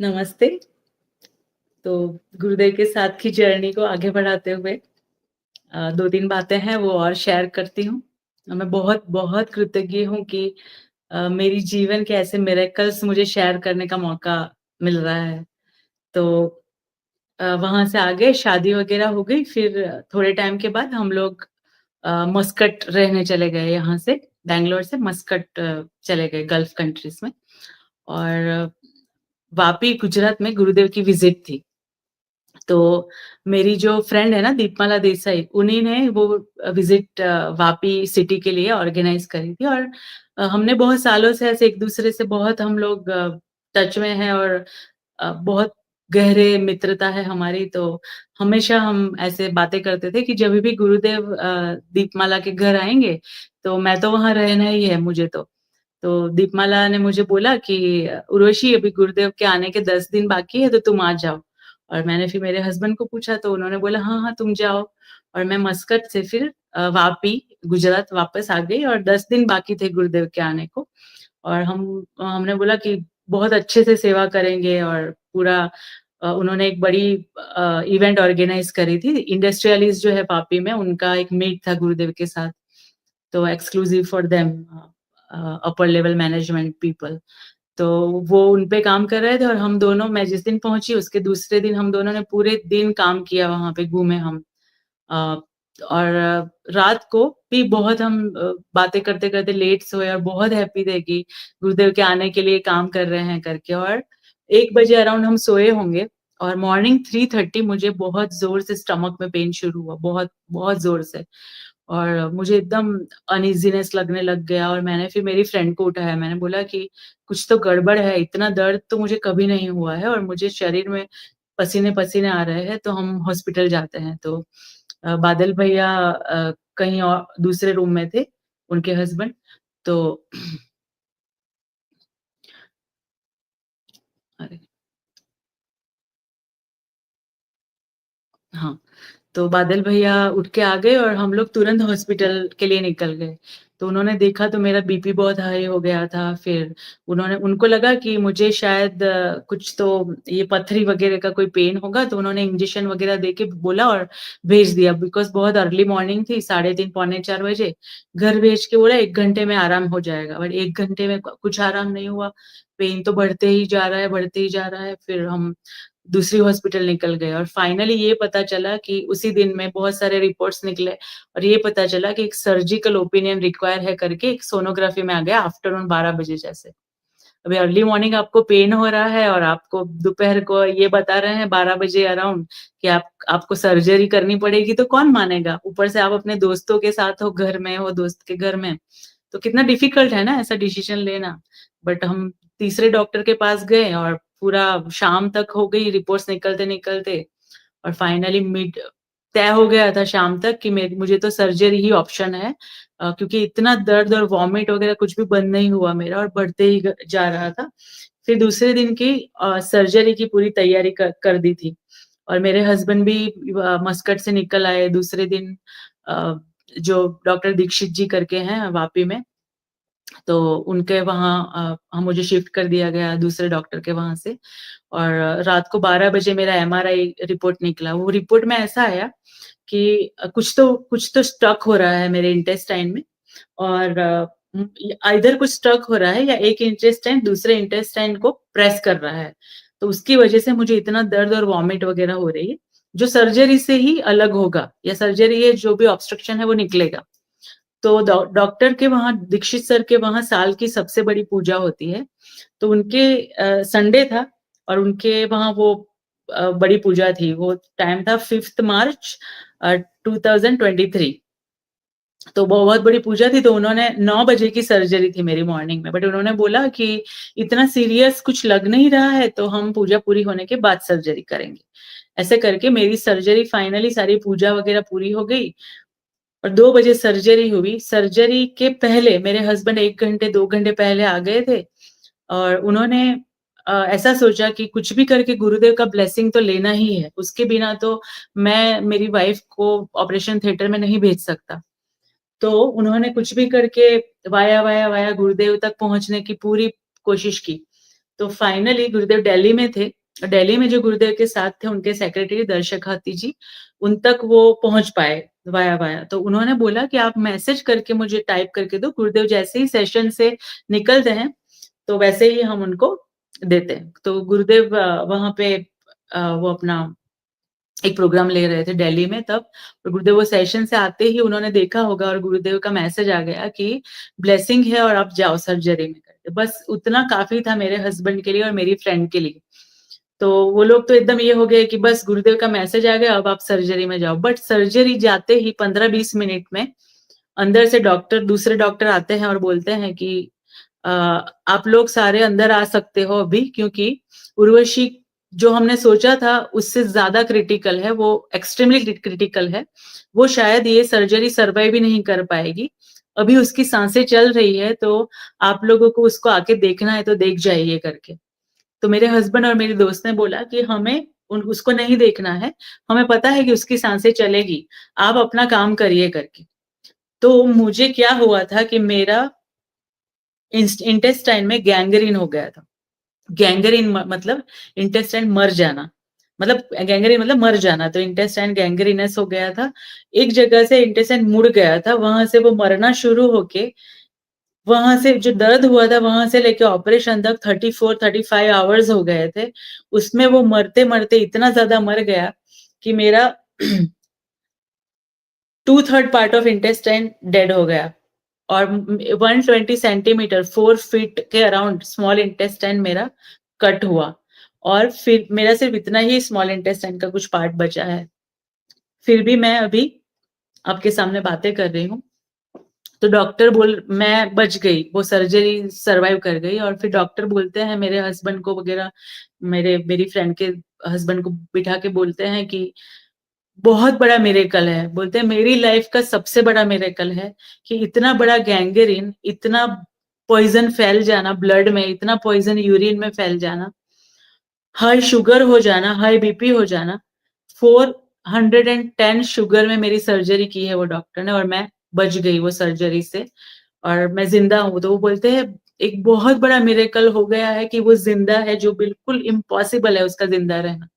नमस्ते। तो गुरुदेव के साथ की जर्नी को आगे बढ़ाते हुए 2-3 बातें हैं वो और शेयर करती हूँ। मैं बहुत-बहुत कृतज्ञ हूँ कि मेरी जीवन के ऐसे मिरेकल्स मुझे शेयर करने का मौका मिल रहा है। तो वहाँ से आगे शादी वगैरह हो गई, फिर थोड़े टाइम के बाद हम लोग मस्कट रहने चले गए यहाँ से, बैंगलोर से मस्कट चले गए गल्फ कंट्रीज़ में और वापी गुजरात में गुरुदेव की विज़िट थी। तो मेरी जो फ्रेंड है ना दीपमाला देसाई, उन्हीं ने वो विज़िट वापी सिटी के लिए ऑर्गेनाइज़ करी थी और हमने बहुत सालों से ऐसे एक-दूसरे से बहुत हम लोग टच में हैं और बहुत गहरे मित्रता है हमारी, तो हमेशा हम ऐसे बातें करते थे कि जभी भी गुरुदेव दीपमाला के घर आएँगे, तो मैं तो वहाँ रहना ही है मुझे तो। तो दीपमाला ने मुझे बोला कि उर्वशी अभी गुरुदेव के आने के 10 दिन बाकी है तो तुम आ जाओ। और मैंने फिर मेरे हस्बैंड को पूछा तो उन्होंने बोला हाँ, हाँ तुम जाओ। और मैं मस्कट से फिर वापी गुजरात वापस आ गई और 10 दिन बाकी थे गुरुदेव के आने को। और हमने बोला कि बहुत अच्छे से सेवा करेंगे और पूरा उन्होंने एक बड़ी इवेंट ऑर्गेनाइज़ करी थी। इंडस्ट्रियलिस्ट जो है वापी में उनका एक मीट था गुरुदेव के साथ। तो exclusive for them upper level management people. तो वो उन पे काम कर रहे थे और हम दोनों मैं जिस दिन पहुँची उसके दूसरे दिन हम दोनों ने पूरे दिन काम किया वहाँ पे घूमे हम। अ, और रात को भी बहुत हम बातें करते-करते लेट सोए और बहुत हैप्पी थे कि गुरुदेव के आने के लिए काम कर रहे हैं करके और 1 बजे अराउंड हम सोए होंगे और मॉर्निंग 3:30 मुझे बहुत ज़ोर से स्टमक में पेन शुरू हुआ, बहुत, बहुत ज़ोर से। और मुझे एकदम अनईज़ीनेस लगने लग गया और मैंने फिर मेरी फ्रेंड को उठाया। मैंने बोला कि कुछ तो गड़बड़ है, इतना दर्द तो मुझे कभी नहीं हुआ है और मुझे शरीर में पसीने-पसीने आ रहे हैं, तो हम हॉस्पिटल जाते हैं। तो बादल भैया कहीं और दूसरे रूम में थे, उनके हस्बैंड। तो अरे! हाँ। तो बादल भैया उठ के आ गए और हम लोग तुरंत हॉस्पिटल के लिए निकल गए। तो उन्होंने देखा तो मेरा बीपी बहुत हाई हो गया था, फिर उनको लगा कि मुझे शायद कुछ तो ये पथरी वगैरह का कोई पेन होगा, तो उन्होंने इंजेक्शन वगैरह दे के बोला और भेज दिया बिकॉज़ बहुत अर्ली मॉर्निंग थी, 3:30 पौने 4 बजे। घर भेज के बोला 1 घंटे में आराम हो जाएगा, बट 1 घंटे में कुछ आराम नहीं हुआ। पेन तो बढ़ते ही जा रहा है, बढ़ते ही जा रहा है। फिर हम दूसरी हॉस्पिटल निकल गए और फाइनली ये पता चला कि उसी दिन में बहुत सारे रिपोर्ट्स निकले और ये पता चला कि एक सर्जिकल ओपिनियन रिक्वायर है करके एक सोनोग्राफी में आ गया आफ्टरनून 12 बजे जैसे। अभी अर्ली मॉर्निंग आपको पेन हो रहा है और आपको दोपहर को ये बता रहे हैं 12 बजे अराउंड कि आपको सर्जरी करनी पड़ेगी तो कौन मानेगा? ऊपर से आप अपने दोस्तों के साथ हो, घर में हो, दोस्त के घर में। तो कितना डिफ़िकल्ट है ना ऐसा डिसीज़न लेना। बट हम तीसरे डॉक्टर के पास गए और पूरा शाम तक हो गई रिपोर्ट्स निकलते-निकलते और फाइनली तय हो गया था शाम तक कि मुझे तो सर्जरी ही ऑप्शन है क्योंकि इतना दर्द और वॉमिट वगैरह कुछ भी बंद नहीं हुआ मेरा और बढ़ते ही जा रहा था। फिर दूसरे दिन की सर्जरी की पूरी तैयारी कर दी थी और मेरे हस्बैंड भी मस्कट से निकल आए दूसरे दिन अ, जो डॉक्टर दीक्षित जी करके हैं वापी में, तो उनके वहाँ मुझे शिफ्ट कर दिया गया दूसरे डॉक्टर के वहाँ से और रात को 12 बजे मेरा एमआरआई रिपोर्ट निकला। वो रिपोर्ट में ऐसा आया कि कुछ तो स्टक हो रहा है मेरे इंटेस्टाइन में और आइदर कुछ स्टक हो रहा है या एक इंटेस्टाइन दूसरे इंटेस्टाइन को प्रेस कर रहा है। तो उसकी वजह से मुझे इतना दर्द और वॉमिट वगैरह हो रही है, जो सर्जरी से ही अलग होगा या सर्जरी है जो भी ऑब्स्ट्रक्शन है वो निकलेगा। तो डॉक्टर के वहाँ दीक्षित सर के वहाँ साल की सबसे बड़ी पूजा होती है। तो उनके संडे था और उनके वहाँ वो बड़ी पूजा थी। वो टाइम था 5th मार्च 2023। तो वो बहुत बड़ी पूजा थी, तो उन्होंने 9 बजे की सर्जरी थी मेरी मॉर्निंग में, बट उन्होंने बोला कि इतना सीरियस कुछ लग नहीं रहा है, तो हम पूजा पूरी होने के बाद सर्जरी करेंगे। ऐसे करके मेरी सर्जरी फाइनली सारी पूजा वगैरह पूरी हो गई और 2 बजे सर्जरी हुई। सर्जरी के पहले मेरे हस्बैंड 1 घंटे, 2 घंटे पहले आ गए थे और उन्होंने ऐसा सोचा कि कुछ भी करके गुरुदेव का ब्लेसिंग तो लेना ही है, उसके बिना तो मैं मेरी वाइफ को ऑपरेशन थिएटर में नहीं भेज सकता। तो उन्होंने कुछ भी करके वाया गुरुदेव तक पहुँचने की पूरी कोशिश की। तो फाइनली गुरुदेव दिल्ली में थे। दिल्ली में जो गुरुदेव के साथ थे उनके सेक्रेटरी दर्शक जी, उन तक वो पहुँच पाए वाया। तो उन्होंने बोला कि आप मैसेज करके मुझे टाइप करके दो, गुरुदेव जैसे ही सेशन से निकलते हैं, तो वैसे ही हम उनको देते हैं। तो गुरुदेव वहाँ पे वो अपना एक प्रोग्राम ले रहे थे दिल्ली में तब, और गुरुदेव वो सेशन से आते ही उन्होंने देखा होगा और गुरुदेव का मैसेज आ गया कि ब्लेसिंग है और आप जाओ सर्जरी में करके। बस उतना काफ़ी था मेरे हस्बैंड के लिए और मेरी फ्रेंड के लिए। तो वो लोग तो एकदम ये हो गए कि बस गुरुदेव का मैसेज आ गया, अब आप सर्जरी में जाओ। बट सर्जरी जाते ही 15-20 मिनट में अंदर से दूसरे डॉक्टर आते हैं और बोलते हैं कि अ, आप लोग सारे अंदर आ सकते हो अभी, क्योंकि उर्वशी जो हमने सोचा था उससे ज़्यादा क्रिटिकल है, वो एक्सट्रीमली क्रिटिकल है। वो शायद ये सर्जरी सर्वाइव ही नहीं कर पाएगी। अभी उसकी साँसें चल रही है, तो आप लोगों को उसको आके देखना है तो देख जाइए करके। तो मेरे हस्बैंड और मेरी दोस्त ने बोला कि हमें उन उसको नहीं देखना है, हमें पता है कि उसकी साँसें चलेगी, आप अपना काम करिए करके। तो मुझे क्या हुआ था कि मेरा इंटेस्टाइन में गैंग्रीन हो गया था। गैंग्रीन मतलब इंटेस्टाइन मर जाना, मतलब गैंग्रीन मतलब मर जाना, तो इंटेस्टाइन गैंग्रीनस हो गया था। एक जगह से इंटेस्टाइन मुड़ गया था, वहाँ से वो मरना शुरू होके, वहाँ से जो दर्द हुआ था, वहाँ से लेके ऑपरेशन तक 34-35 आवर्स हो गए थे। उसमें वो मरते-मरते इतना ज़्यादा मर गया कि मेरा 2/3 पार्ट ऑफ इंटेस्टाइन डेड हो गया। और 120 सेंटीमीटर 4 फीट के अराउंड स्मॉल इंटेस्टाइन मेरा कट हुआ, और फिर मेरा सिर्फ इतना ही स्मॉल इंटेस्टाइन का कुछ पार्ट बचा है। फिर भी मैं अभी आपके सामने बातें कर रही हूँ। तो डॉक्टर बोल मैं बच गई, वो सर्जरी सर्वाइव कर गई, और फिर डॉक्टर बोलते हैं मेरे हस्बैंड को वगैरह, मेरी फ्रेंड के हस्बैंड को बिठा के बोलते हैं कि बहुत बड़ा मिरेकल है। बोलते हैं मेरी लाइफ का सबसे बड़ा मिरेकल है कि इतना बड़ा गैंग्रीन, इतना पॉइज़न फैल जाना ब्लड में, इतना पॉइज़न यूरिन में फैल जाना, हाई शुगर हो जाना, हाई बीपी हो जाना। 410 शुगर में मेरी सर्जरी की है वो डॉक्टर ने, और मैं बच गई वो सर्जरी से और मैं ज़िंदा हूँ। तो वो बोलते हैं एक बहुत बड़ा मिरेकल हो गया है कि वो ज़िंदा है, जो बिल्कुल इम्पॉसिबल है उसका ज़िंदा रहना।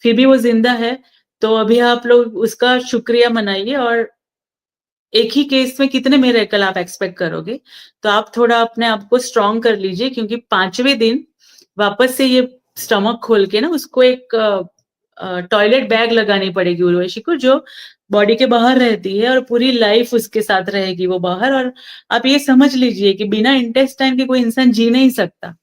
फिर भी वो ज़िंदा है, तो अभी आप लोग उसका शुक्रिया मनाइए, और एक ही केस में कितने मिरेकल आप एक्सपेक्ट करोगे? तो आप थोड़ा अपने आप को स्ट्रॉन्ग कर लीजिए, क्योंकि 5वें दिन वापस से ये स्टमक खोल के ना उसको एक टॉयलेट बैग लगानी पड़ेगी उर्वशी को, जो बॉडी के बाहर रहती है, और पूरी लाइफ उसके साथ रहेगी वो बाहर। और आप ये समझ लीजिए कि बिना इंटेस्टाइन के कोई इंसान जी नहीं सकता।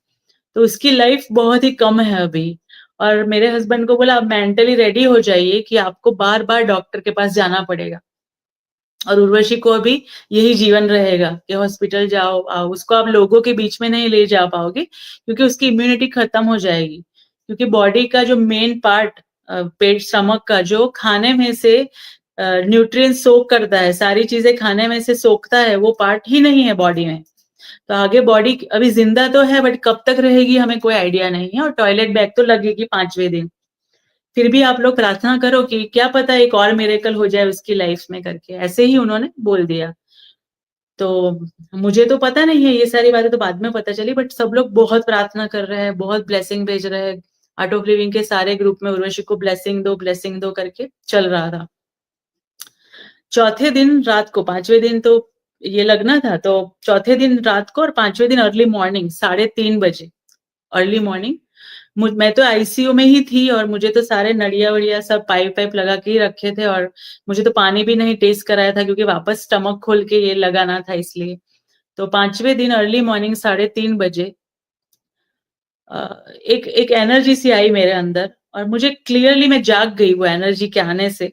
तो उसकी लाइफ बहुत ही कम है अभी। और मेरे हस्बैंड को बोला आप मेंटली रेडी हो जाइए कि आपको बार-बार डॉक्टर के पास जाना पड़ेगा। और उर्वशी को अभी यही जीवन रहेगा कि हॉस्पिटल जाओ, आओ। उसको आप लोगों के बीच में नहीं ले जा पाओगे, क्योंकि उसकी इम्यूनिटी खत्म हो जाएगी। क्योंकि बॉडी का जो मेन पार्ट पेट स्टमक का जो खाने में से न्यूट्रिएंट्स सोक करता है, सारी चीज़ें खाने में से सोखता है, वो पार्ट ही नहीं है बॉडी में। तो आगे बॉडी अभी ज़िंदा तो है, बट कब तक रहेगी हमें कोई आइडिया नहीं है, और टॉयलेट बैग तो लगेगी 5वें दिन। फिर भी आप लोग प्रार्थना करो कि क्या पता एक और मिरेकल हो जाए उसकी लाइफ में करके, ऐसे ही उन्होंने बोल दिया। तो मुझे तो पता नहीं है, ये सारी बातें तो बाद में पता चली, बट सब लोग बहुत प्रार्थना कर रहे हैं, बहुत ब्लेसिंग भेज रहे हैं। आर्ट ऑफ लिविंग के सारे ग्रुप में उर्वशी को ब्लेसिंग दो करके चल रहा था। चौथे दिन रात को, 5वें दिन तो ये लगना था, तो चौथे दिन रात को और 5वें दिन अर्ली मॉर्निंग 3:30 बजे, अर्ली मॉर्निंग मैं तो आईसीयू में ही थी, और मुझे तो सारे नड़िया-वड़िया सब पाइप-वाइप लगा के ही रखे थे, और मुझे तो पानी भी नहीं टेस्ट कराया था, क्योंकि वापस स्टमक खोल के ये लगाना था इसलिए। तो 5वें दिन अर्ली मॉर्निंग 3:30 बजे एक एक एनर्जी सी आई मेरे अंदर, और मुझे क्लियरली मैं जाग गई वो एनर्जी के आने से,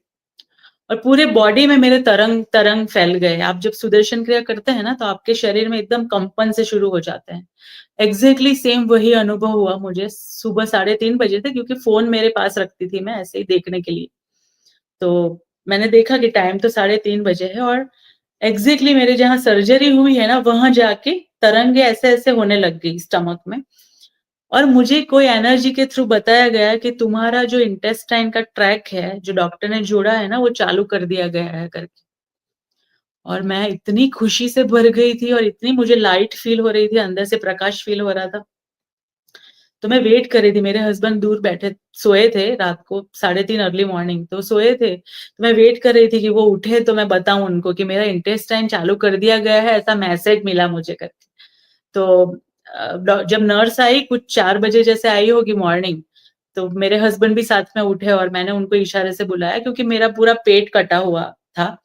और पूरे बॉडी में मेरे तरंग-तरंग फैल गए। आप जब सुदर्शन क्रिया करते हैं ना, तो आपके शरीर में एकदम कंपन से शुरू हो जाते हैं। एग्ज़ैक्टली सेम वही अनुभव हुआ मुझे सुबह 3:30 बजे थे, क्योंकि फ़ोन मेरे पास रखती थी मैं ऐसे ही देखने के लिए। तो मैंने देखा कि टाइम तो 3:30 बजे है, और एग्ज़ैक्टली मेरे जहाँ सर्जरी हुई है ना, वहाँ जाके तरंगे ऐसे-ऐसे होने लग गई स्टमक में, और मुझे कोई एनर्जी के थ्रू बताया गया कि तुम्हारा जो इंटेस्टाइन का ट्रैक है, जो डॉक्टर ने जोड़ा है ना, वो चालू कर दिया गया है करके। और मैं इतनी खुशी से भर गई थी, और इतनी मुझे लाइट फ़ील हो रही थी, अंदर से प्रकाश फ़ील हो रहा था। तो मैं वेट कर रही थी, मेरे हस्बैंड दूर बैठे सोए थे रात को 3:30 अर्ली मॉर्निंग, तो सोए थे। तो मैं वेट कर रही थी कि वो उठे तो मैं बताऊँ उनको कि मेरा इंटेस्टाइन चालू कर दिया गया है, ऐसा मैसेज मिला मुझे करके। तो जब नर्स आई कुछ 4 बजे जैसे आई होगी मॉर्निंग, तो मेरे हस्बैंड भी साथ में उठे और मैंने उनको इशारे से बुलाया क्योंकि मेरा पूरा पेट कटा हुआ था।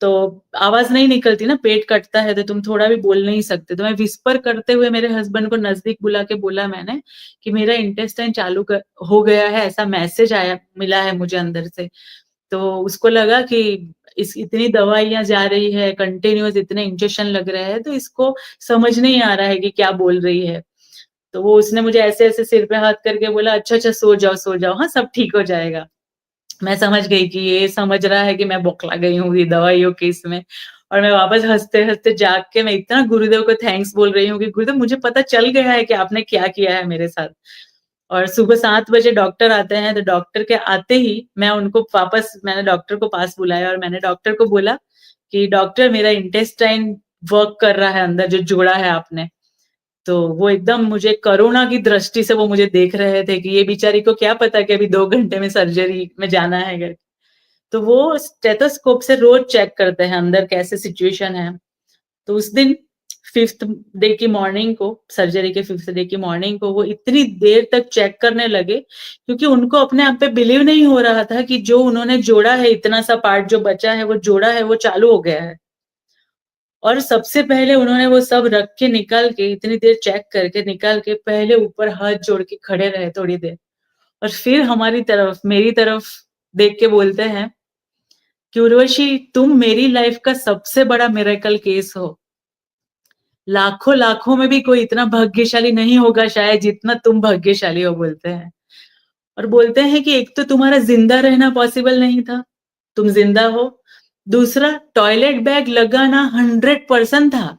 तो आवाज़ नहीं निकलती ना, पेट कटता है तो तुम थोड़ा भी बोल नहीं सकते। तो मैं व्हिस्पर करते हुए मेरे हस्बैंड को नज़दीक बुला के बोला मैंने कि मेरा इंटेस्टाइन चालू हो गया है, ऐसा मैसेज आया मिला है मुझे अंदर से। तो उसको लगा कि इस इतनी दवाइयाँ जा रही है, कंटीन्यूअस इतने इंजेक्शन लग रहे हैं, तो इसको समझ नहीं आ रहा है कि क्या बोल रही है। तो वो उसने मुझे ऐसे-ऐसे सिर पे हाथ करके बोला, "अच्छा-अच्छा सो जाओ, हाँ, सब ठीक हो जाएगा।" मैं समझ गई कि ये समझ रहा है कि मैं बौखला गई हूँ ये दवाइयों के इसमें और मैं वापस हँसते-हँसते जाग के मैं इतना गुरुदेव को थैंक्स बोल रही हूँ कि गुरुदेव मुझे पता चल गया है कि आपने क्या किया है मेरे साथ। और सुबह 7 बजे डॉक्टर आते हैं, तो डॉक्टर के आते ही मैं उनको वापस मैंने डॉक्टर को पास बुलाया और मैंने डॉक्टर को बोला कि डॉक्टर मेरा इंटेस्टाइन वर्क कर रहा है अंदर जो जोड़ा है आपने। तो वो एकदम मुझे करुणा की दृष्टि से वो मुझे देख रहे थे कि ये बेचारी को क्या पता कि अभी 2 घंटे में सर्जरी में जाना है करके। तो वो स्टेथोस्कोप से रोज़ चेक करते हैं अंदर कैसे सिचुएशन है। तो उस दिन 5th डे की मॉर्निंग को सर्जरी के 5th डे की मॉर्निंग को वो इतनी देर तक चेक करने लगे क्योंकि उनको अपने आप पे बिलीव नहीं हो रहा था कि जो उन्होंने जोड़ा है इतना सा पार्ट जो बचा है वो जोड़ा है वो चालू हो गया है। और सबसे पहले उन्होंने वो सब रख के निकाल के इतनी देर चेक करके निकाल के पहले ऊपर हाथ जोड़ के खड़े रहे थोड़ी देर और फिर हमारी तरफ मेरी तरफ देख के बोलते हैं कि उर्वशी तुम मेरी लाइफ का सबसे बड़ा मिरेकल केस हो। लाखों-लाखों में भी कोई इतना भाग्यशाली नहीं होगा शायद जितना तुम भाग्यशाली हो बोलते हैं। और बोलते हैं कि एक तो तुम्हारा ज़िंदा रहना पॉसिबल नहीं था, तुम ज़िंदा हो। दूसरा टॉयलेट बैग लगाना 100% था,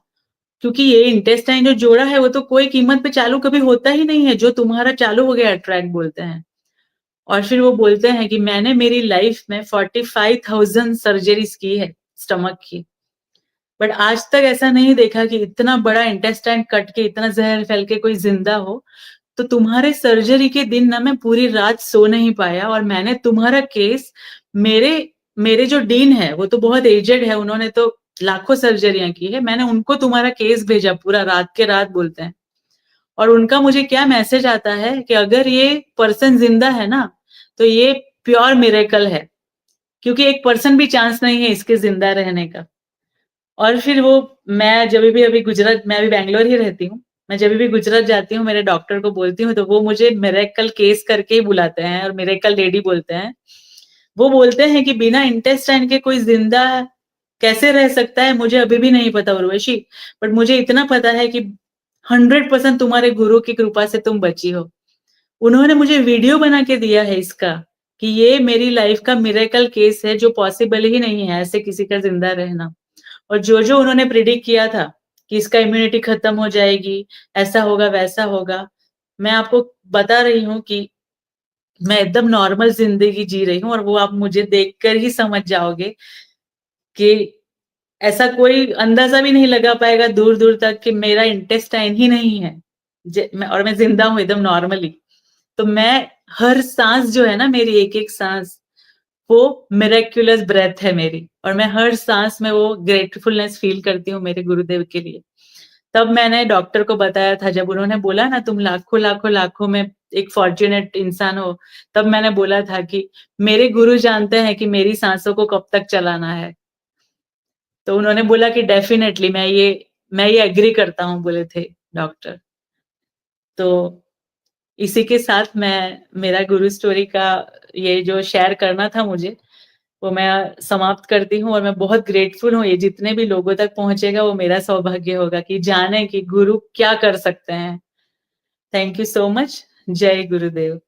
क्योंकि ये इंटेस्टाइन जो जोड़ा है वो तो कोई कीमत पे चालू कभी होता ही नहीं है, जो तुम्हारा चालू हो गया ट्रैक बोलते हैं। और फिर वो बोलते हैं कि मैंने मेरी लाइफ में 45,000 सर्जरीज़ की है स्टमक की। बट आज तक ऐसा नहीं देखा कि इतना बड़ा इंटेस्टाइन कट के इतना ज़हर फैल के कोई ज़िंदा हो। तो तुम्हारे सर्जरी के दिन ना मैं पूरी रात सो नहीं पाया और मैंने तुम्हारा केस मेरे मेरे जो डीन है, वो तो बहुत एजेड है, उन्होंने तो लाखों सर्जरियाँ की है। मैंने उनको तुम्हारा केस भेजा पूरा रात के रात बोलते हैं। और उनका मुझे क्या मैसेज आता है कि अगर ये पर्सन ज़िंदा है ना, तो ये प्योर मिरेकल है, क्योंकि 1% भी चांस नहीं है इसके ज़िंदा रहने का। और फिर वो मैं जभी भी अभी गुजरात मैं अभी बैंगलोर ही रहती हूँ। मैं जभी भी गुजरात जाती हूँ, मेरे डॉक्टर को बोलती हूँ, तो वो मुझे मिरेकल केस करके ही बुलाते हैं और मिरेकल लेडी बोलते हैं। वो बोलते हैं कि बिना इंटेस्टाइन के कोई ज़िंदा कैसे रह सकता है, मुझे अभी भी नहीं पता उर्वशी, बट मुझे इतना पता है कि 100% तुम्हारे गुरु की कृपा से तुम बची हो। उन्होंने मुझे वीडियो बना के दिया है इसका, कि ये मेरी लाइफ़ का मिरेकल केस है, जो पॉसिबल ही नहीं है ऐसे किसी का ज़िंदा रहना। और जो-जो उन्होंने प्रिडिक्ट किया था कि इसका इम्यूनिटी खत्म हो जाएगी, ऐसा होगा, वैसा होगा, मैं आपको बता रही हूँ कि मैं एकदम नॉर्मल ज़िंदगी जी रही हूँ और वो आप मुझे देखकर ही समझ जाओगे कि ऐसा कोई अंदाज़ा भी नहीं लगा पाएगा दूर-दूर तक कि मेरा इंटेस्टाइन ही नहीं है। मैं ज़िंदा हूँ एकदम नॉर्मली। तो मैं हर साँस जो है ना मेरी एक-एक साँस वो मिरेक्युलस ब्रेथ है मेरी और मैं हर साँस में वो ग्रेटफुलनेस फ़ील करती हूँ मेरे गुरुदेव के लिए। तब मैंने डॉक्टर को बताया था जब उन्होंने बोला ना तुम लाखों में एक फॉर्च्यूनेट इंसान हो, तब मैंने बोला था कि मेरे गुरु जानते हैं कि मेरी साँसों को कब तक चलाना है। तो उन्होंने बोला कि डेफ़िनेटली मैं ये एग्री करता हूँ बोले थे डॉक्टर। तो इसी के साथ मैं मेरा गुरु स्टोरी का ये जो शेयर करना था मुझे, वो मैं समाप्त करती हूँ और मैं बहुत ग्रेटफुल हूँ, ये जितने भी लोगों तक पहुँचेगा वो मेरा सौभाग्य होगा कि जाने कि गुरु क्या कर सकते हैं। Thank you so much. जय गुरुदेव।